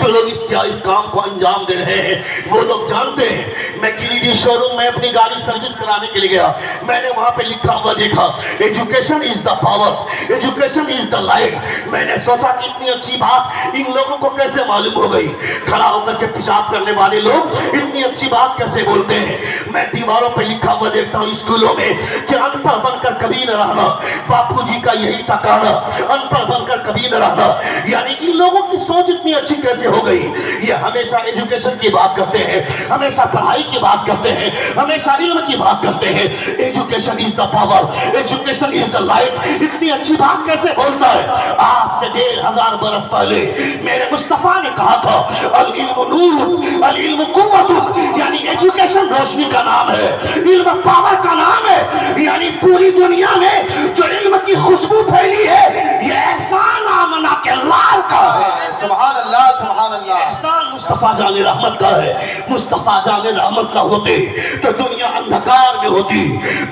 لوگ اس کام کو انجام دے رہے ہیں وہ لوگ جانتے ہیں۔ میں کلیڈی شو روم میں اپنی گاڑی سروس کرانے کے لیے گیا، میں نے وہاں پہ لکھا ہوا دیکھا education is the power, education is the light. میں نے سوچا کہ اتنی اچھی بات ان لوگوں کو کیسے معلوم ہو گئی؟ کھڑا ہو کر کے پیشاب کرنے والے لوگ اتنی اچھی بات کیسے بولتے ہیں؟ میں دیواروں پہ لکھا ہوا دیکھتا ہوں اسکولوں میں کہ ان پڑھ بن کر کبھی نہ رہنا، باپو جی کا یہی تھا کہنا، ان پڑھ بن کر کبھی نہ رہنا۔ یعنی ان لوگوں کی سوچ اتنی اچھی کیسے ہو گئی؟ یہ ہمیشہ ایجوکیشن کی بات کرتے ہیں، ہمیشہ پڑھائی کی بات کرتے ہیں، ہمیشہ علم کی بات کرتے ہیں۔ Education is the power, education is the light, اتنی اچھی بات کیسے بولتا ہے؟ آج سے 1500 برس پہلے میرے مصطفیٰ نے کہا تھا العلم نور العلم قوت، یعنی ایجوکیشن روشنی کا نام ہے، علم پاور کا نام ہے۔ یعنی پوری دنیا میں جو علم کی خوشبو پھیلی ہے یہ احسان آمنہ کے لال کا ہے۔ سبحان اللہ سبحان اللہ۔ احسان مصطفیٰ جان رحمت کا ہے۔ مصطفیٰ جان رحمت کا ہوتے تو دنیا اندھکار میں ہوتی،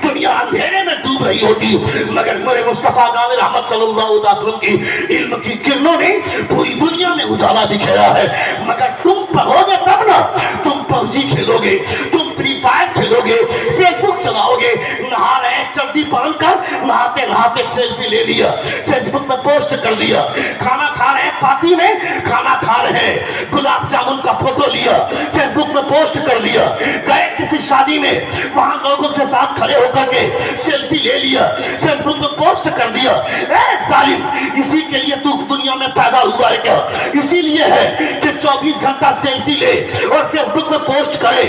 دنیا اندھیرے میں ڈوب رہی ہوتی، مگر میرے مصطفیٰ جان رحمت صلی اللہ علیہ وسلم کی علم کی کرنوں نے پوری دنیا میں اجالا بکھیرا ہے۔ مگر تم پڑھو گے تب نا، تم پبجی کھیلو گے، تم فری فائر کھیلو گے، فیس بک چلاؤ گے، نہا رہے چلتی پہن کر نہاتے نہاتے سیلفی لے لیا، فیس بک میں پوسٹ کر دیا، کھانا کھا رہے پارٹی میں کھانا کھا رہے ہیں، گلاب جامن کا فوٹو لیا، فیس بک میں پوسٹ کر دیا، گئے کسی شادی میں وہاں لوگوں کے ساتھ کھڑے ہو کر کے سیلفی لے لیا، فیس بک میں پوسٹ کر دیا۔ اے ظالم، اسی کے لیے تو دنیا میں پیدا ہوا ہے کیا؟ اسی لیے ہے کہ 24 گھنٹہ سیلفی لے اور فیس بک میں پوسٹ کرے۔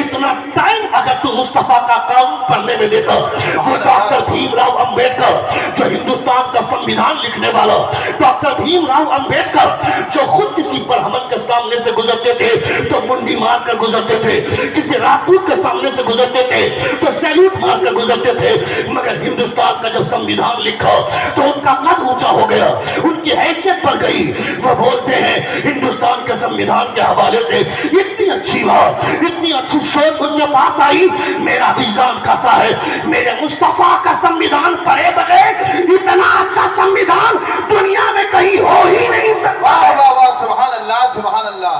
اتنا ٹائم اگر تو مصطفیٰ کا قانون پڑھنے میں دیتا، وہ ڈاکٹر بھیم راؤ امبیڈکر جو ہندوستان کا سنویدھان لکھنے والا، ڈاکٹر بھیم راؤ امبیڈکر جو خود کسی برہمن کے سامنے سے گزرتے تھے تو منڈی مار کر گزرتے تھے، کسی راجپوت کے سامنے سے گزرتے تھے تو سیلوٹ مار کر گزرتے تھے، مگر ہندوستان کا جب سنویدھان لکھا تو ان کا قد اونچا ہو گیا، ان کی حیثیت بڑھ گئی۔ وہ بولتے ہیں ہندوستان کے سنویدھان کے حوالے سے اتنی اچھی بات، اتنی اچھی سوچ ان کے پاس آئی، میرا وجدان کہتا ہے میرے مصطفیٰ کا سنویدھان پڑھے بغیر اتنا اچھا سنویدھان دنیا میں کہیں ہو ہی نہیں سکتا۔ واہ واہ واہ، سبحان اللہ سبحان اللہ،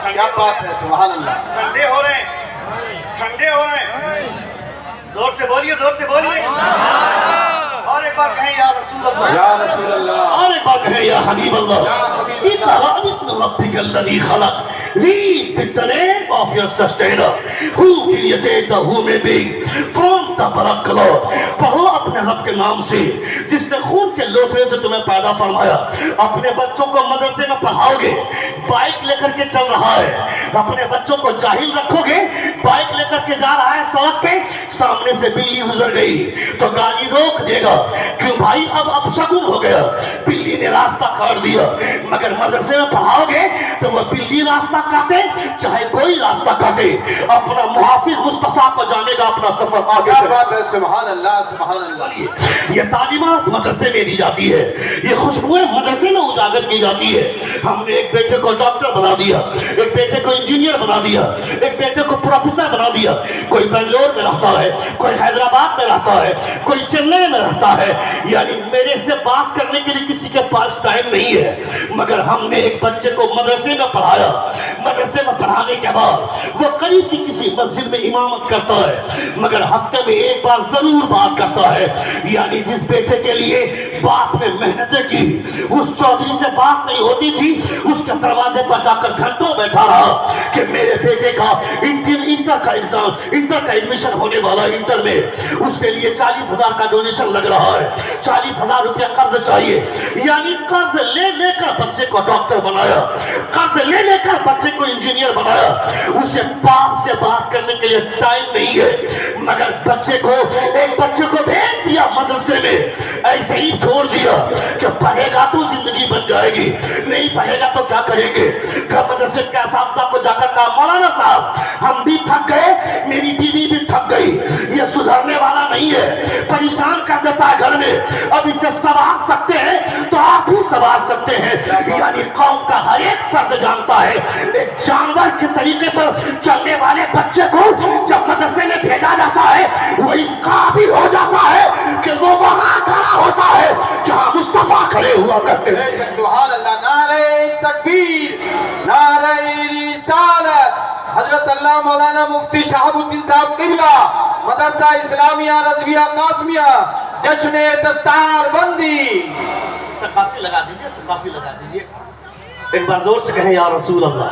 کیا بات ہے، سبحان اللہ۔ ٹھنڈے ہو رہے ہیں، ٹھنڈے ہو رہے ہیں، زور سے بولیے، زور سے بولیے، اور ایک بار کہیں یا رسول اللہ، یا رسول اللہ، اور ایک بار کہیں یا حبیب اللہ۔ یا حبیب اللہ۔ اقرأ بسم ربک الذی خلق، read with the name of your sustainer who created the human being from the blood clot۔ پڑھو اپنے رب کے نام سے جس نے خون کے لوتھڑے سے تمہیں پیدا فرمایا۔ اپنے بچوں کو مدرسے میں پڑھاؤ گے، بائک لے کر کے چل رہا ہے، اپنے بچوں کو جاہل رکھو گے، بائک لے کر کے جا رہا ہے سڑک پہ، سامنے سے بلی گزر گئی تو گاڑی روک دے گا، کیوں بھائی اب شگن ہو گیا، بلی نے راستہ کاٹ دیا۔ مگر مدرسے میں پڑھاؤ گے تو وہ بلی راستہ کاٹے چاہے کوئی راستہ کاٹے، اپنا محافظ مصطفیٰ کو جانے گا، اپنا سفر آگے کیا بات ہے، سبحان اللہ سبحان اللہ۔ یہ تعلیمات مدرسے میں دی جاتی ہے، یہ خوشبوئیں مدرسے میں اجاگر کی جاتی ہے۔ ہم نے ایک بیٹے کو ڈاکٹر بنا دیا، ایک بیٹے کو انجینئر بنا دیا، ایک بیٹے کو پروفیسر بنا دیا۔ کوئی بنگلور میں رہتا ہے، کوئی حیدرآباد میں رہتا ہے، کوئی چنئی میں رہتا ہے۔ یعنی میرے سے بات کرنے کے لیے کسی کے پاس ٹائم نہیں ہے، مگر ہم نے ایک بچے کو مدرسے میں پڑھایا۔ مدرسے میں پڑھانے کے بعد وہ قریب کی کسی مسجد میں امامت کرتا ہے، مگر ہفتے میں ایک بار ضرور بات کرتا ہے۔ یعنی جس بیٹے کے لیے باپ نے محنتیں کی، اس چودھری سے بات نہیں ہوتی تھی، اس کے دروازے پر جا کر گھنٹوں بیٹھا رہا کہ میرے بیٹے کا انٹر کا ایگزام، انٹر کا ایڈمیشن ہونے والا، انٹر میں اس کے لیے 40,000 کا ڈونیشن لگ رہا ہے، 40,000 روپیہ قرض چاہیے۔ یعنی قرض لے لے کر بچے کو ڈاکٹر بنایا، قرض لے لے کر بچے کو انجینئر بنایا۔ اسے باپ سے بات کرنے کے لیے ٹائم نہیں ہے، مگر بچے کو ایک بچے کو بھیج دیا مدرسے میں، ایسے ہی چھوڑ دیا کہ پڑھے گا تو زندگی بن جائے گی، نہیں پڑھے گا تو کیا کریں گے۔ مدرسے کے اساتذہ کو جا کر کہا مولانا صاحب ہم بھی تھک گئے، میری بیوی بھی تھک گئی، یہ سدھرنے والا نہیں نہیں ہے, پریشان کر دیتا ہے گھر میں. اب اسے سنوار سکتے ہیں تو آپ ہی سنوار سکتے ہیں. یعنی قوم کا ہر ایک فرد جانتا ہے ایک جانور کے طریقے پر چلنے والے بچے کو جب مدرسے میں بھیجا جاتا ہے وہ اس قابل ہو جاتا ہے کہ وہ وہاں کھڑا ہوتا ہے جہاں مصطفیٰ کھڑے ہوا کرتے ہیں. سبحان اللہ. نعرہ تکبیر, نعرہ رسالت. حضرت اللہ مولانا مفتی شہاب الدین صاحب قبلہ, مدرسہ اسلامیہ رضویہ قاسمیہ, جشن دستار بندی. ثقافی لگا دیجئے, ثقافی لگا دیجئے. ایک بار زور سے کہیں یا رسول اللہ,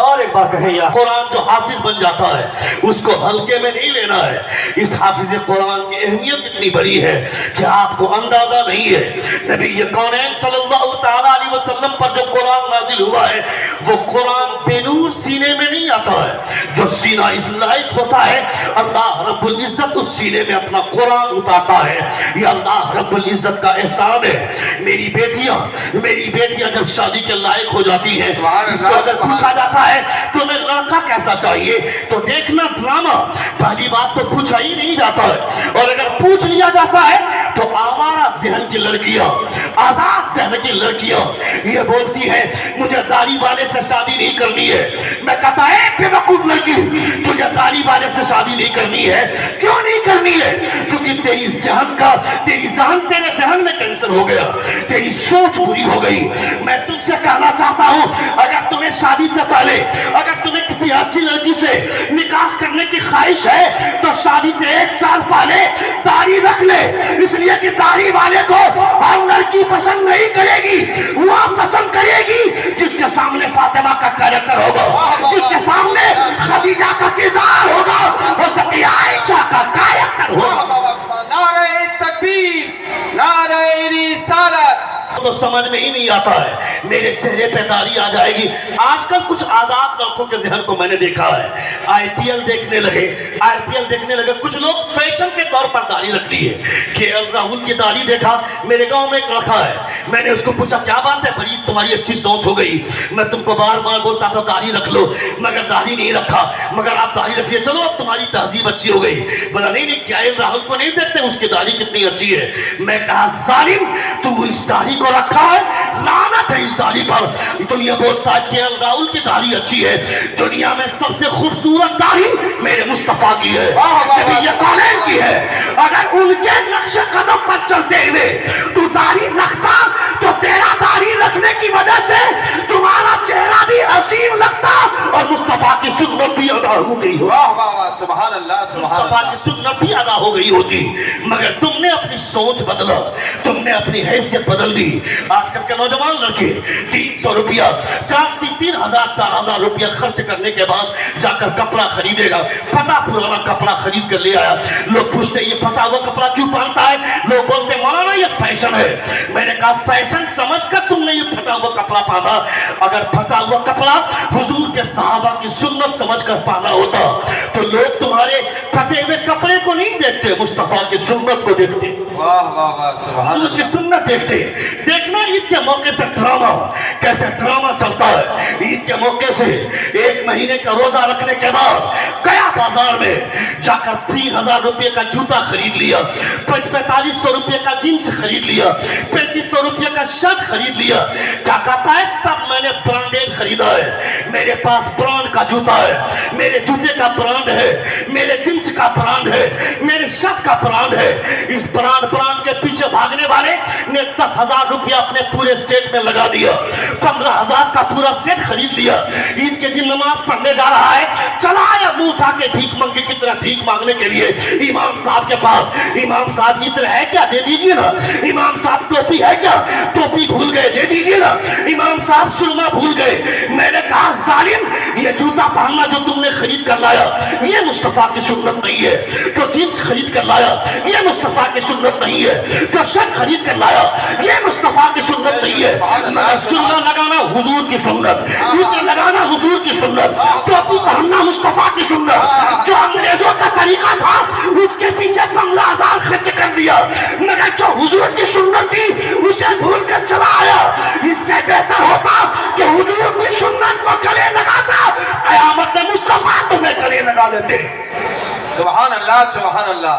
اور ایک بار کہیں یا. قرآن جو حافظ بن جاتا ہے اس کو ہلکے میں نہیں لینا ہے. اس حافظ قرآن کی اہمیت اتنی بڑی ہے کہ آپ کو اندازہ نہیں ہے. نبی کونین صلی اللہ تعالیٰ علیہ وسلم پر جو قرآن نازل ہوا ہے وہ قرآن بے نور سینے میں نہیں آتا ہے. جو سینہ اس لائق ہوتا ہے اللہ رب العزت اس سینے میں اپنا قرآن اتارتا ہے. یہ اللہ رب العزت کا احسان ہے. میری بیٹیاں جب شادی کے لائق ہو جاتی ہیں, اس کو اگر پوچھا جاتا ہے تمہیں لڑکا کیسا چاہیے تو دیکھنا ڈرامہ, پہلی بات تو پوچھا ہی نہیں جاتا ہے. اور اگر پوچھ لیا جاتا ہے تو آوارہ ذہن کی لڑکیاں, آزاد ذہن کی لڑکیاں یہ بولتی ہیں مجھے داڑھی والے سے شادی نہیں کرنی ہے. میں کہتا ہے بے وقوف لڑکی, تجھے داڑھی والے سے شادی نہیں کرنی ہے. کیوں نہیں کرنی ہے؟ چونکہ تیری ذہن تیرے ذہن میں کینسر ہو گیا, تیری سوچ بری ہو گئی. میں تم سے کہنا چاہتا ہوں اگر تمہیں شادی سے پہلے اگر تمہیں کسی اچھی لڑکی سے نکاح کرنے کی خواہش ہے تو شادی سے 1 سال پہلے داڑھی رکھ لے. اس لیے کہ داڑھی والے کو ہر لڑکی پسند نہیں کرے گی, وہ پسند کرے گی جس کے سامنے فاطمہ کا کریکٹر ہوگا, جس کے سامنے خدیجہ کا کردار ہوگا, اور عائشہ کا کریکٹر ہوگا. نعرہ تکبیر, نعرہ رسالت. تو سمجھ میں ہی نہیں آتا ہے. میرے چہرے پہ داڑھی آ جائے گی. آج کل کچھ آزاد لڑکوں کے ذہن کو میں نے دیکھا ہے, آئی پی ایل دیکھنے لگے. کچھ لوگ فیشن کے طور پر داڑھی رکھ لی ہے. کے ایل راہل کی داڑھی دیکھا, میرے گاؤں میں ایک لڑکا ہے, میں نے اس کو پوچھا کیا بات ہے, بڑی تمہاری اچھی سوچ ہو گئی, میں تم کو بار بار بولتا تھا داڑھی رکھ لو مگر داڑھی نہیں رکھا, مگر آپ داڑھی رکھیے, چلو اب تمہاری تہذیب اچھی ہو گئی. بولا نہیں کے ایل راہل کو نہیں دیکھتے, اس کی داڑھی کتنی اچھی ہے. میں کہا ظالم, تو اس داڑھی کو رکھا ہے, لعنت ہے اس داڑھی پر. تو یہ بولتا ہے کہ راہل کی داڑھی اچھی ہے. دنیا میں سب سے خوبصورت داڑھی میرے مصطفیٰ کی ہے, نبی کونین کی ہے. اگر ان کے نقش قدم پر چلتے ہوئے تو داڑھی رکھتا تو تیرا داڑھی رکھنے کی وجہ سے تمہارا چہرہ بھی حسین لگتا اور مصطفیٰ کی سنت بھی ادا ہو گئی ہو. سبحان اللہ, سبحان مصطفیٰ اللہ. کی سنت بھی ادا ہو گئی ہوتی, مگر تم نے اپنی سوچ بدلا, تم نے اپنی حیثیت بدل دی. آج کل کے نوجوان لڑکے 300 روپیہ 3,000-4,000 روپیہ خرچ کرنے کے بعد جا کر کپڑا خریدے گا. پھٹا پرانا کپڑا خرید کر لے آیا. لوگ پوچھتے یہ پھٹا ہوا کپڑا کیوں پہنتا ہے؟ لوگ بولتے مولانا یہ فیشن ہے. میں نے کہا فیشن سمجھ کر تم نے یہ پھٹا ہوا کپڑا پہنا. اگر پھٹا ہوا کپڑا حضور کے صحابہ کی سنت سمجھ کر پہنا ہوتا تو لوگ تمہارے پھٹے ہوئے کپڑے کو نہیں دیکھتے, مصطفیٰ کی سنت کو دیکھتے, حضور کی سنت دیکھتے. دیکھنا عید کے موقع سے ڈرامہ, کیسے ڈرامہ چلتا ہے. عید کے موقع سے 1 مہینے کا روزہ رکھنے کے بعد گیا بازار میں جا کر 3,000 روپے کا جوتا خرید لیا, 4,500 روپے کا جینس خرید لیا, 3,500 روپے کا شرٹ خرید لیا. کیا کہتا ہے سب میں نے برانڈیڈ خریدا ہے, میرے پاس برانڈ کا جوتا ہے, میرے جوتے کا برانڈ ہے, میرے جینس کا برانڈ ہے, میرے شرٹ کا برانڈ ہے. اس برانڈ کے پیچھے بھاگنے والے نے 10,000 روپیہ اپنے پورے سیٹ میں لگا دیا, 15,000 کا پورا سیٹ خرید لیا. عید کے دن نماز پڑھنے جا رہا ہے, چلا آیا منہ اٹھا کے بھیک منگے کی طرح بھیک مانگنے کے لیے امام صاحب کے پاس. امام صاحب عطر ہے کیا, دے دیجئے نا. امام صاحب ٹوپی ہے کیا, ٹوپی بھول گئے, دے دیجئے نا. امام صاحب سرما بھول گئے. میں نے کہا ظالم, یہ جوتا پہننا جو تم نے خرید کر لایا یہ مصطفیٰ کی سنت نہیں ہے. جو جینس خرید کر لایا یہ مصطفیٰ کی سنت نہیں ہے. جو شرٹ خرید کر لایا یہ مصطفیٰ کی سنت نہیں ہے. سننا لگانا حضور کی سنت, عطر لگانا حضور کی سنت, ٹوپی پہننا مصطفیٰ کی سنت. جو انگریزوں کا طریقہ تھا اس کے پیچھے 15,000 خرچ کر دیا, مگر جو حضور کی سنت تھی اسے بھول کر چلا آیا. اس سے بہتر ہوتا کہ حضور کی سنت کو گلے لگاتا, قیامت میں مصطفیٰ تمہیں گلے لگا دیتے. سبحان اللہ, سبحان اللہ.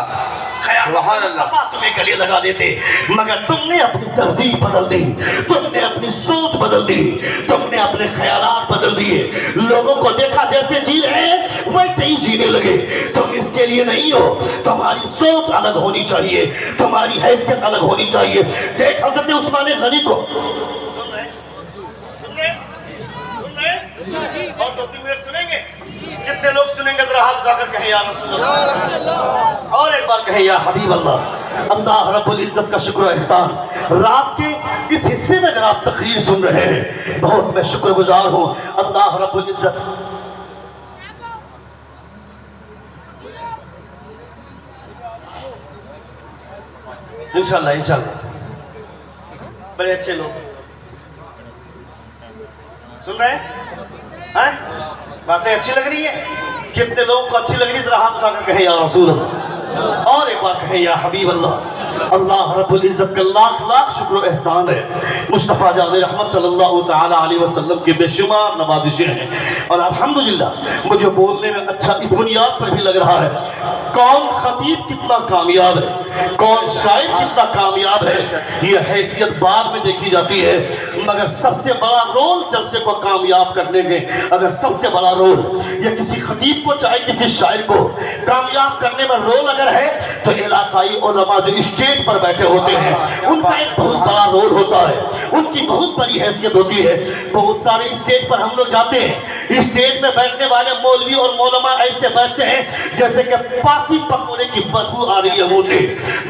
سبحان اللہ۔ مصطفیٰ تمہیں گلے لگا دیتے، مگر تم نے اپنی تہذیب بدل دی، تم نے اپنی سوچ بدل دی، تم نے اپنے خیالات بدل دیے، لوگوں کو دیکھا جیسے جی رہے ہیں ویسے ہی جینے لگے۔ تم اس کے لیے نہیں ہو، تمہاری سوچ الگ ہونی چاہیے، تمہاری حیثیت الگ ہونی چاہیے۔ دیکھ حضرت عثمان غنی کو، اور 2-3 منٹ سنیں گے؟ کتنے لوگ سنیں گے؟ ذرا ہاتھ اٹھا کر کہیں یا رسول اللہ، اور ایک بار کہیں یا حبیب اللہ۔ اللہ رب العزت کا شکر و احسان، رات کے اس حصے میں اگر آپ تقریر سن رہے ہیں بہت میں شکر گزار ہوں۔ اللہ رب العزت انشاءاللہ بڑے اچھے لوگ سن رہے ہیں؟ باتیں اچھی لگ رہی ہیں؟ کتنے لوگوں کو اچھی لگ رہی ہے؟ ذرا ہاتھ اٹھا کر کہیں یا رسول اللہ، اور ایک بار کہیں یا حبیب اللہ۔ اللہ رب العزت کا لاکھ لاکھ شکر و احسان ہے، مصطفیٰ جان رحمت صلی اللہ تعالی علیہ وسلم کے بے شمار نوازشیں ہیں، اور الحمدللہ مجھے بولنے میں اچھا اس بنیاد پر بھی لگ رہا ہے، کون خطیب کتنا کامیاب ہے، کون شاعر کتنا کامیاب ہے، یہ حیثیت بعد میں دیکھی جاتی ہے، مگر سب سے بڑا رول جلسے کو کامیاب کرنے میں، اگر سب سے بڑا رول یہ کسی خطیب کو چاہے کسی شاعر کو کامیاب کرنے میں رول اگر ہے تو علاقائی علماء جو اسٹیج پر بیٹھے ہوتے ہیں ان کا ایک بہت بڑا رول ہوتا ہے، ان کی بہت بڑی حیثیت ہوتی ہے۔ بہت سارے اسٹیج پر ہم لوگ جاتے ہیں، اسٹیج میں بیٹھنے والے مولوی اور مولما ایسے بیٹھتے ہیں جیسے کہ پاسی پکوڑے کی بدبو آ رہی ہے مجھے،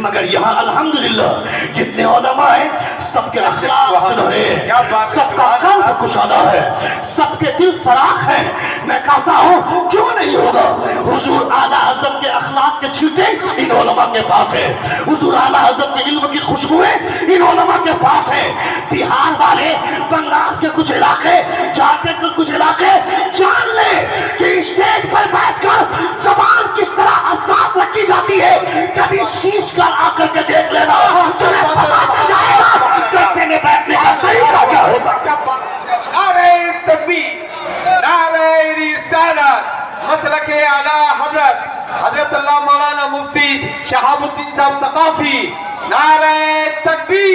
مگر یہاں الحمدللہ جتنے علماء ہیں سب کے اخلاق سنہرے ہیں، سب کا قلب کشادہ ہے، سب کے دل فراخ ہیں۔ میں کہتا ہوں کیوں نہیں ہوگا؟ حضور اعلیٰ حضرت کے اخلاق کے چھیٹے ان علماء کے پاس ہیں، حضور اعلیٰ حضرت کے علم کی خوشبوئیں ان علماء کے پاس ہیں۔ بہار والے، بنگال کے کچھ علاقے، جھارکھنڈ کے کچھ علاقے جان لیں کہ اسٹیج پر بیٹھ کر زبان کس طرح حساس رکھی جاتی ہے، کبھی شیش کر آ کر کے دیکھ لینا، تمہیں پتا چل جائے گا جلسے میں بیٹھنے کا طریقہ کیا ہوگا۔ نعرہ تکبیر، نعرہ رسالت، مسلک اعلیٰ حضرت اللہ مولانا مفتی شہاب الدین صاحب ثقافی، نعرہ تکبیر۔